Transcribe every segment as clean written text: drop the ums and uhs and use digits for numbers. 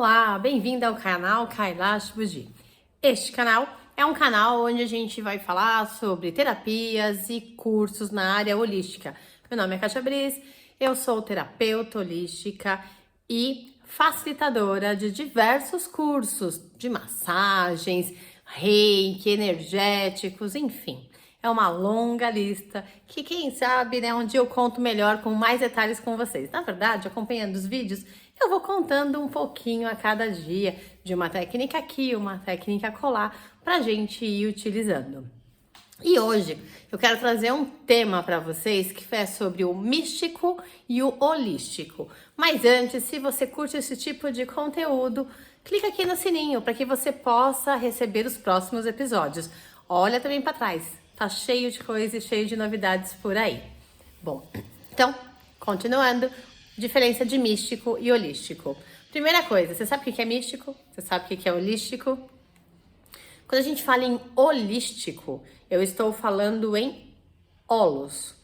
Olá, bem-vindo ao canal Kailash Buji. Este canal é um canal onde a gente vai falar sobre terapias e cursos na área holística. Meu nome é Kátia Briz, eu sou terapeuta holística e facilitadora de diversos cursos de massagens, reiki, energéticos, enfim. É uma longa lista que, quem sabe, né, um dia eu conto melhor, com mais detalhes com vocês. Na verdade, acompanhando os vídeos, eu vou contando um pouquinho a cada dia de uma técnica aqui, uma técnica acolá, pra gente ir utilizando. E hoje eu quero trazer um tema para vocês que é sobre o místico e o holístico. Mas antes, se você curte esse tipo de conteúdo, clica aqui no sininho para que você possa receber os próximos episódios. Olha também para trás, tá cheio de coisas e cheio de novidades por aí. Bom, então, continuando, diferença de místico e holístico. Primeira coisa, você sabe o que é místico? Você sabe o que é holístico? Quando a gente fala em holístico, eu estou falando em holos.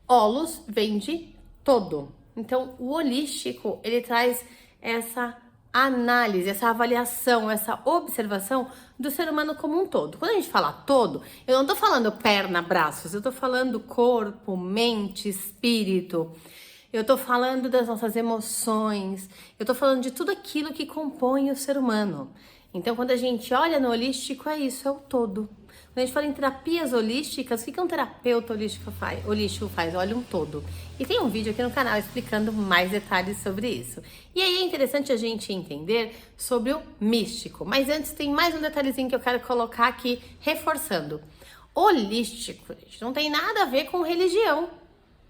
Holos vem de todo. Então, o holístico, ele traz essa análise, essa avaliação, essa observação do ser humano como um todo. Quando a gente fala todo, eu não estou falando perna, braços, eu estou falando corpo, mente, espírito. Eu tô falando das nossas emoções, eu tô falando de tudo aquilo que compõe o ser humano. Então, quando a gente olha no holístico, é isso, é o todo. Quando a gente fala em terapias holísticas, o que um terapeuta holístico faz? Olha um todo. E tem um vídeo aqui no canal explicando mais detalhes sobre isso. E aí é interessante a gente entender sobre o místico. Mas antes tem mais um detalhezinho que eu quero colocar aqui, reforçando. Holístico, gente, não tem nada a ver com religião.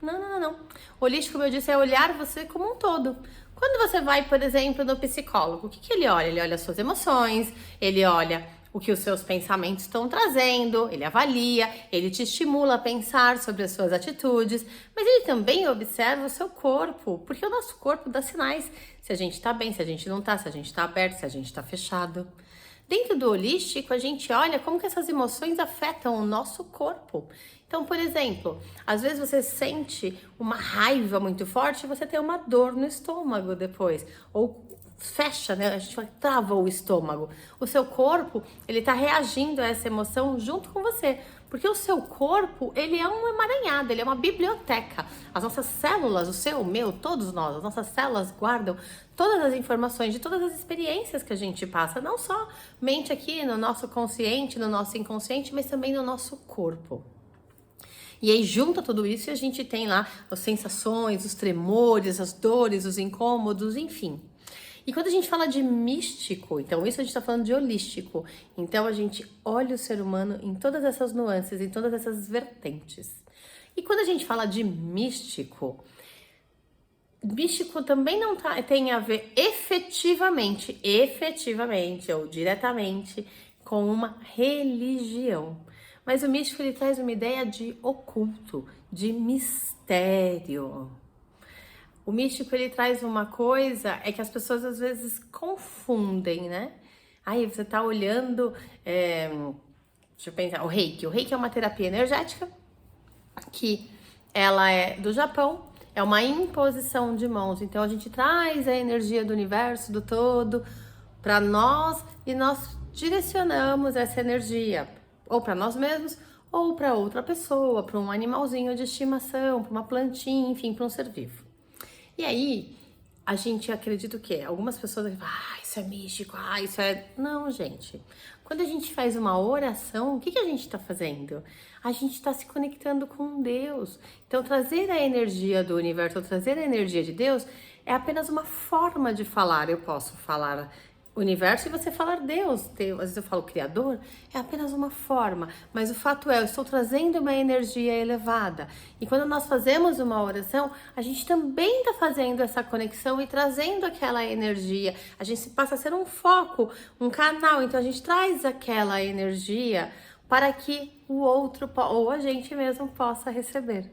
Não. Holístico, como eu disse, é olhar você como um todo. Quando você vai, por exemplo, no psicólogo, o que ele olha? Ele olha as suas emoções, ele olha o que os seus pensamentos estão trazendo, ele avalia, ele te estimula a pensar sobre as suas atitudes, mas ele também observa o seu corpo, porque o nosso corpo dá sinais se a gente tá bem, se a gente não tá, se a gente tá aberto, se a gente tá fechado. Dentro do holístico, a gente olha como que essas emoções afetam o nosso corpo. Então, por exemplo, às vezes você sente uma raiva muito forte e você tem uma dor no estômago depois. Ou fecha, né? A gente fala, trava o estômago. O seu corpo, ele tá reagindo a essa emoção junto com você. Porque o seu corpo, ele é um emaranhado, ele é uma biblioteca. As nossas células, o seu, o meu, todos nós, as nossas células guardam todas as informações de todas as experiências que a gente passa, não somente aqui no nosso consciente, no nosso inconsciente, mas também no nosso corpo. E aí junta tudo isso e a gente tem lá as sensações, os tremores, as dores, os incômodos, enfim. E quando a gente fala de místico, então isso a gente tá falando de holístico. Então a gente olha o ser humano em todas essas nuances, em todas essas vertentes. E quando a gente fala de místico também não tem a ver efetivamente ou diretamente com uma religião. Mas o místico, ele traz uma ideia de oculto, de mistério. O místico, ele traz uma coisa, é que as pessoas às vezes confundem, né? Aí você tá olhando, deixa eu pensar, o reiki. O reiki é uma terapia energética, que ela é do Japão, é uma imposição de mãos. Então a gente traz a energia do universo, do todo, para nós e nós direcionamos essa energia ou para nós mesmos ou para outra pessoa, para um animalzinho de estimação, para uma plantinha, enfim, para um ser vivo. E aí a gente acredita o quê? Algumas pessoas falam, isso é místico, isso é... Não, gente. Quando a gente faz uma oração, o que a gente está fazendo? A gente está se conectando com Deus. Então, trazer a energia do universo, trazer a energia de Deus, é apenas uma forma de falar. Eu posso falar universo e você falar Deus. Às vezes eu falo Criador, é apenas uma forma. Mas o fato é, eu estou trazendo uma energia elevada. E quando nós fazemos uma oração, a gente também está fazendo essa conexão e trazendo aquela energia. A gente passa a ser um foco, um canal. Então a gente traz aquela energia para que o outro ou a gente mesmo possa receber.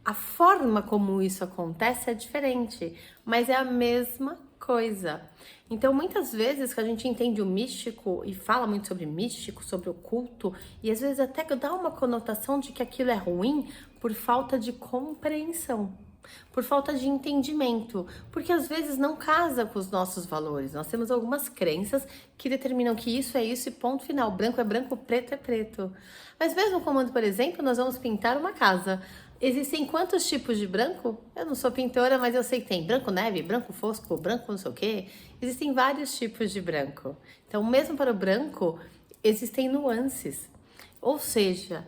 A forma como isso acontece é diferente, mas é a mesma coisa. Então, muitas vezes que a gente entende o místico e fala muito sobre místico, sobre oculto, e às vezes até dá uma conotação de que aquilo é ruim por falta de compreensão. por falta de entendimento, porque às vezes não casa com os nossos valores. Nós temos algumas crenças que determinam que isso é isso e ponto final. Branco é branco, preto é preto. Mas mesmo como, por exemplo, nós vamos pintar uma casa. Existem quantos tipos de branco? Eu não sou pintora, mas eu sei que tem branco neve, branco fosco, branco não sei o quê. Existem vários tipos de branco. Então, mesmo para o branco, existem nuances. Ou seja,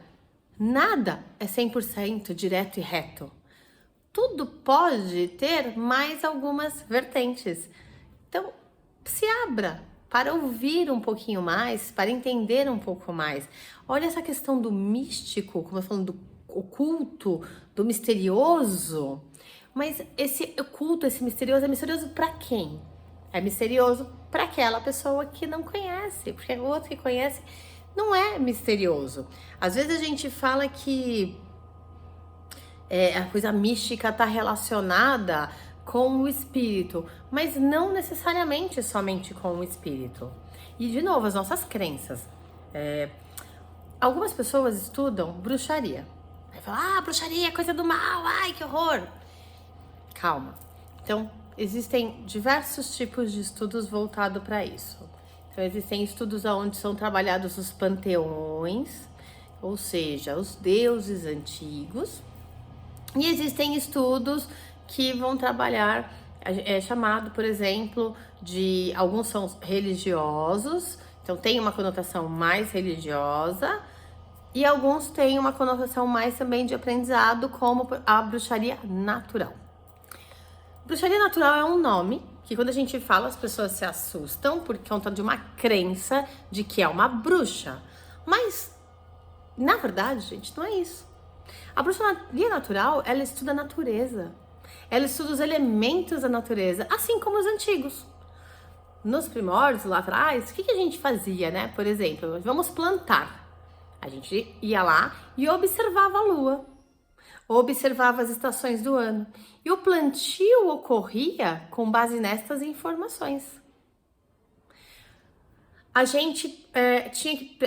nada é 100% direto e reto. Tudo pode ter mais algumas vertentes. Então, se abra para ouvir um pouquinho mais, para entender um pouco mais. Olha essa questão do místico, como eu tô falando do oculto, do misterioso. Mas esse oculto, esse misterioso, é misterioso para quem? É misterioso para aquela pessoa que não conhece, porque o outro que conhece não é misterioso. Às vezes a gente fala que a coisa mística está relacionada com o espírito, mas não necessariamente somente com o espírito. E, de novo, as nossas crenças. Algumas pessoas estudam bruxaria. Aí falam, bruxaria é coisa do mal, ai, que horror. Calma. Então, existem diversos tipos de estudos voltados para isso. Então, existem estudos onde são trabalhados os panteões, ou seja, os deuses antigos. E existem estudos que vão trabalhar, chamado, por exemplo, de alguns são religiosos, então tem uma conotação mais religiosa, e alguns têm uma conotação mais também de aprendizado, como a bruxaria natural. Bruxaria natural é um nome que quando a gente fala as pessoas se assustam por conta de uma crença de que é uma bruxa, mas na verdade, gente, não é isso. A bruxaria natural, ela estuda a natureza. Ela estuda os elementos da natureza, assim como os antigos. Nos primórdios, lá atrás, o que a gente fazia, né? Por exemplo, vamos plantar. A gente ia lá e observava a lua. Observava as estações do ano. E o plantio ocorria com base nestas informações. A gente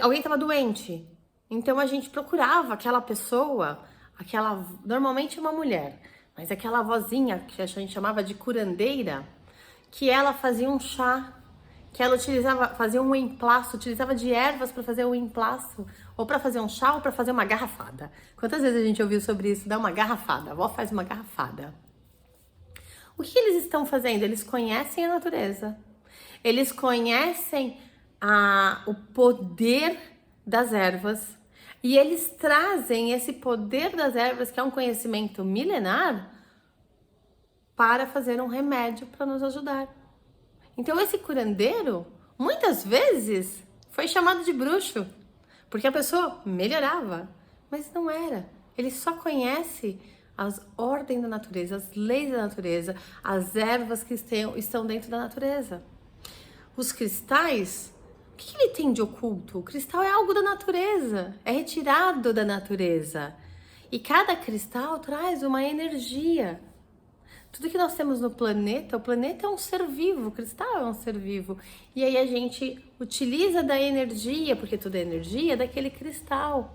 alguém estava doente. Então a gente procurava aquela pessoa, normalmente uma mulher, mas aquela vozinha que a gente chamava de curandeira, que ela fazia um chá, que ela fazia um emplasto, utilizava de ervas para fazer um emplasto, ou para fazer um chá, ou para fazer uma garrafada. Quantas vezes a gente ouviu sobre isso? Dar uma garrafada, a avó faz uma garrafada. O que eles estão fazendo? Eles conhecem a natureza, eles conhecem o poder das ervas, e eles trazem esse poder das ervas, que é um conhecimento milenar, para fazer um remédio para nos ajudar. Então esse curandeiro, muitas vezes, foi chamado de bruxo, porque a pessoa melhorava, mas não era. Ele só conhece as ordens da natureza, as leis da natureza, as ervas que estão dentro da natureza. Os cristais, o que ele tem de oculto? O cristal é algo da natureza, é retirado da natureza. E cada cristal traz uma energia. Tudo que nós temos no planeta, o planeta é um ser vivo, o cristal é um ser vivo. E aí a gente utiliza da energia, porque tudo é energia, daquele cristal.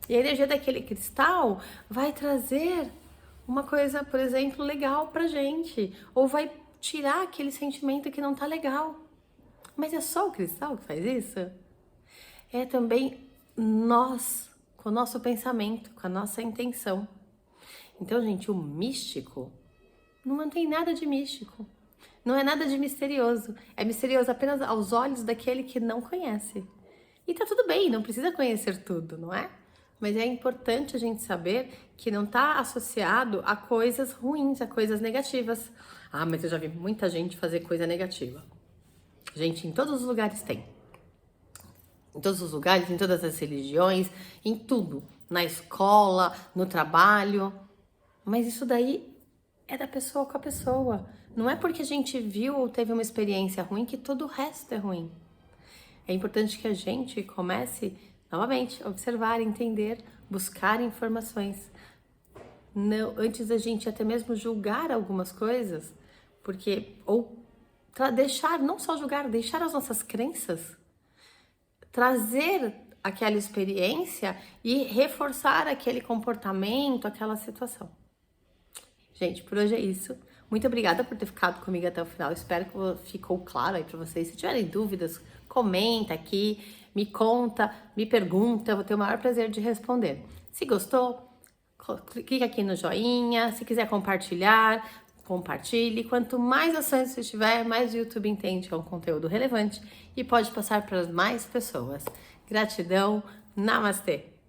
E a energia daquele cristal vai trazer uma coisa, por exemplo, legal pra gente. Ou vai tirar aquele sentimento que não tá legal. Mas é só o cristal que faz isso? É também nós, com o nosso pensamento, com a nossa intenção. Então, gente, o místico não tem nada de místico. Não é nada de misterioso. É misterioso apenas aos olhos daquele que não conhece. E tá tudo bem, não precisa conhecer tudo, não é? Mas é importante a gente saber que não tá associado a coisas ruins, a coisas negativas. Mas eu já vi muita gente fazer coisa negativa. Gente, em todos os lugares tem. Em todos os lugares, em todas as religiões, em tudo. Na escola, no trabalho. Mas isso daí é da pessoa com a pessoa. Não é porque a gente viu ou teve uma experiência ruim que todo o resto é ruim. É importante que a gente comece, novamente, a observar, entender, buscar informações. Não, antes da gente até mesmo julgar algumas coisas, deixar, não só julgar, deixar as nossas crenças, trazer aquela experiência e reforçar aquele comportamento, aquela situação. Gente, por hoje é isso. Muito obrigada por ter ficado comigo até o final. Espero que ficou claro aí pra vocês. Se tiverem dúvidas, comenta aqui, me conta, me pergunta. Eu vou ter o maior prazer de responder. Se gostou, clica aqui no joinha. Se quiser compartilhar, compartilhe. Quanto mais ações você tiver, mais o YouTube entende que é um conteúdo relevante e pode passar para mais pessoas. Gratidão. Namastê!